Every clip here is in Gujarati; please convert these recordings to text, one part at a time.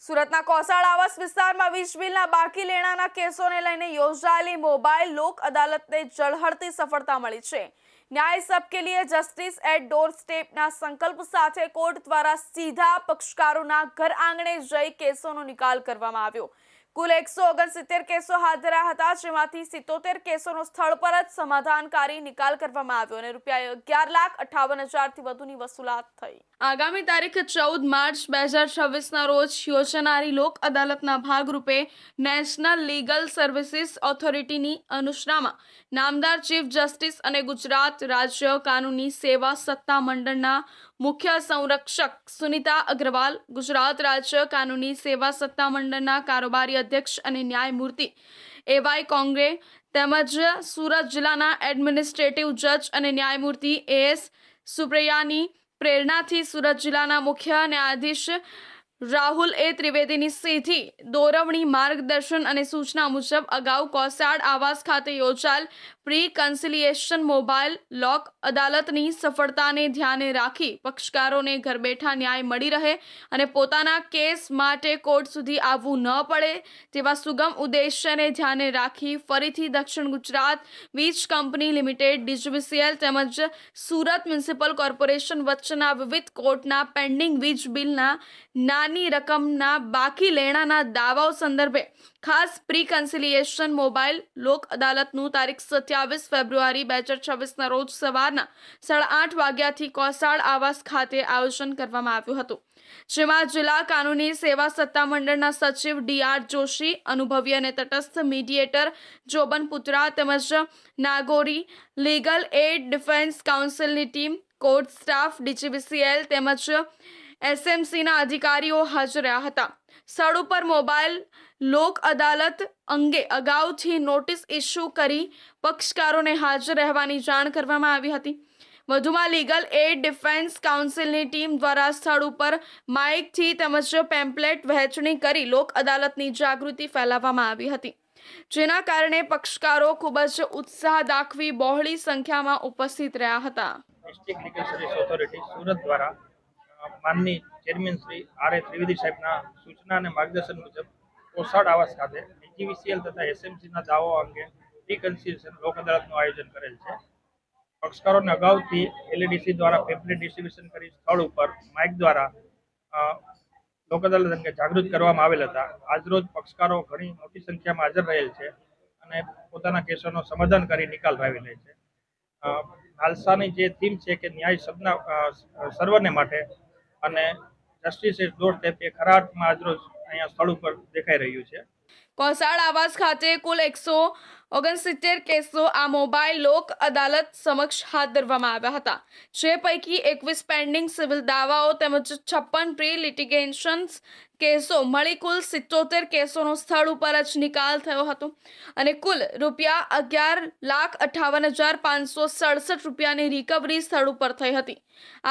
સુરતના કોસાડ આવાસ વિસ્તારમાં વીજ બિલના બાકી લેણાના કેસોને લઈને યોજાયેલી મોબાઈલ લોક અદાલતને ઝળહળતી સફળતા મળી છે। ન્યાય સબકે લીએ જસ્ટિસ એટ ડોર સ્ટેપના સંકલ્પ સાથે કોર્ટ દ્વારા સીધા પક્ષકારોના ઘર આંગણે જઈ કેસોનો નિકાલ કરવામાં આવ્યો। કુલ 169 કેસો હાથ ધરાયા હતા, જેમાંથી 77 કેસોનો સ્થળ પર જ સમાધાનકારી નિકાલ કરવામાં આવ્યો અને ₹11,58,000થી વધુની વસૂલાત થઈ। આગામી તારીખ 14 માર્ચ 2026ના રોજ યોજાનારી લોક અદાલતના ભાગરૂપે નેશનલ લીગલ સર્વિસીસ ઓથોરિટીની અનુસૂચનામાં નામદાર ચીફ જસ્ટિસ અને ગુજરાત રાજ્ય કાનૂની સેવા સત્તા મંડળના મુખ્ય સંરક્ષક સુનિતા અગ્રવાલ, ગુજરાત રાજ્ય કાનૂની સેવા સત્તા મંડળના કારોબારી અધ્યક્ષ અને ન્યાયમૂર્તિ એવાય કોંગ્રે તેમજ સુરત જિલ્લાના એડમિનિસ્ટ્રેટિવ જજ અને ન્યાયમૂર્તિ એસ સુપ્રિયાની પ્રેરણાથી સુરત જિલ્લાના મુખ્ય ન્યાયાધીશ રાહુલ એ ત્રિવેદીની સીધી દોરવણી, માર્ગદર્શન અને સૂચના મુજબ અગાઉ કોસાડ આવાસ ખાતે યોજાયેલ પ્રી કન્સિલિએશન મોબાઈલ લોક અદાલતની સફળતાને ધ્યાને રાખી પક્ષકારોને ઘર બેઠા ન્યાય મળી રહે અને પોતાના કેસ માટે કોર્ટ સુધી આવવું ન પડે તેવા સુગમ ઉદ્દેશ્યને ધ્યાને રાખી ફરીથી દક્ષિણ ગુજરાત વીજ કંપની લિમિટેડ, DGVCL તેમજ સુરત મ્યુનિસિપલ કોર્પોરેશન વચ્ચેના વિવિધ કોર્ટના પેન્ડિંગ વીજ બિલના નાની રકમના બાકી લેણાના દાવાઓ સંદર્ભે ખાસ પ્રી કન્સિલિએશન મોબાઈલ લોક અદાલતનું તારીખ 27 ફેબ્રુઆરી 2026ના રોજ સવારના 8:30 વાગ્યાથી કોસાડ આવાસ ખાતે આયોજન કરવામાં આવ્યું હતું, જેમાં જિલ્લા કાનૂની સેવા સત્તા મંડળના સચિવ DR જોશી, અનુભવી અને તટસ્થ મીડિયેટર જોબન પુત્રા તેમજ નાગોરી લીગલ એડ ડિફેન્સ કાઉન્સિલની ટીમ, કોર્ટ સ્ટાફ, DGVCL તેમજ SMCના અધિકારીઓ હાજર રહ્યા હતા। સ્થળ ઉપર મોબાઈલ લોક અદાલત અંગે અગાઉથી નોટિસ ઇસ્યુ કરી પક્ષકારોને હાજર રહેવાની જાણ કરવામાં આવી હતી। વધુમાં લીગલ એડ ડિફેન્સ કાઉન્સિલની ટીમ દ્વારા સ્થળ ઉપર માઇકથી તેમજ પેમ્પલેટ વહેંચણી કરી લોક અદાલતની જાગૃતિ ફેલાવવામાં આવી હતી, જેના કારણે પક્ષકારો ખૂબ જ ઉત્સાહ દાખવી બહોળી સંખ્યામાં ઉપસ્થિત રહ્યા હતા। District legal service authority Surat દ્વારા માનની ચેરમેન શ્રી R.A. ત્રિવેદી સાહેબના સૂચના અને માર્ગદર્શન મુજબ કોસાડ આવાસ ખાતે DGVCL તથા SMCના દાવાઓ અંગે પ્રી કન્સિલિએશન લોક અદાલતનું આયોજન કરેલ છે। પક્ષકારોને અગાઉથી LADC દ્વારા પેમ્પલેટ ડિસ્ટ્રીબ્યુશન કરી સ્થળ ઉપર માઇક દ્વારા લોક અદાલત અંગે જાગૃત કરવામાં આવેલ હતા। આજરોજ પક્ષકારો ઘણી મોટી સંખ્યામાં હાજર રહેલ છે અને પોતાના કેસોનો સમાધાન કરી નિકાલ લાવી લે છે। નાલસાની જે થીમ છે કે ન્યાય સર્વને માટે અને જસ્ટિસ એટ ડોર સ્ટેપ એ ખરા અર્થમાં આજરોજ અહીંયા સ્થળ ઉપર દેખાઈ રહ્યું છે। કોસાડ આવાસ ખાતે કુલ 169 કેસો આ મોબાઈલ લોક અદાલત સમક્ષ હાથ ધરવામાં આવ્યા હતા, જે પૈકી 21 પેન્ડિંગ સિવિલ દાવાઓ તેમજ 56 પ્રી લિટિગેશન કેસો મળી કુલ 77 કેસોનો સ્થળ ઉપર જ નિકાલ થયો હતો અને કુલ ₹11,58,567 રૂપિયાની રિકવરી સ્થળ ઉપર થઈ હતી।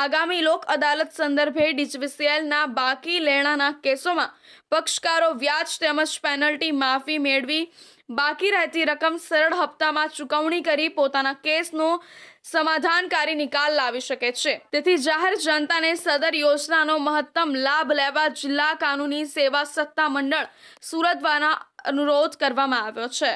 આગામી લોક અદાલત સંદર્ભે DGVCLના બાકી લેણાના કેસોમાં પક્ષકારો વ્યાજ તેમજ પેનલ્ટી માફી મેળવી બાકી રહેતી રકમ સરળ હપ્તામાં ચૂકવણી કરી પોતાના કેસનો સમાધાનકારી નિકાલ લાવી શકે છે। તેથી જાહેર જનતાને સદર યોજનાનો મહત્તમ લાભ લેવા જિલ્લા કાનૂની સેવા સત્તા મંડળ સુરત દ્વારા અનુરોધ કરવામાં આવ્યો છે।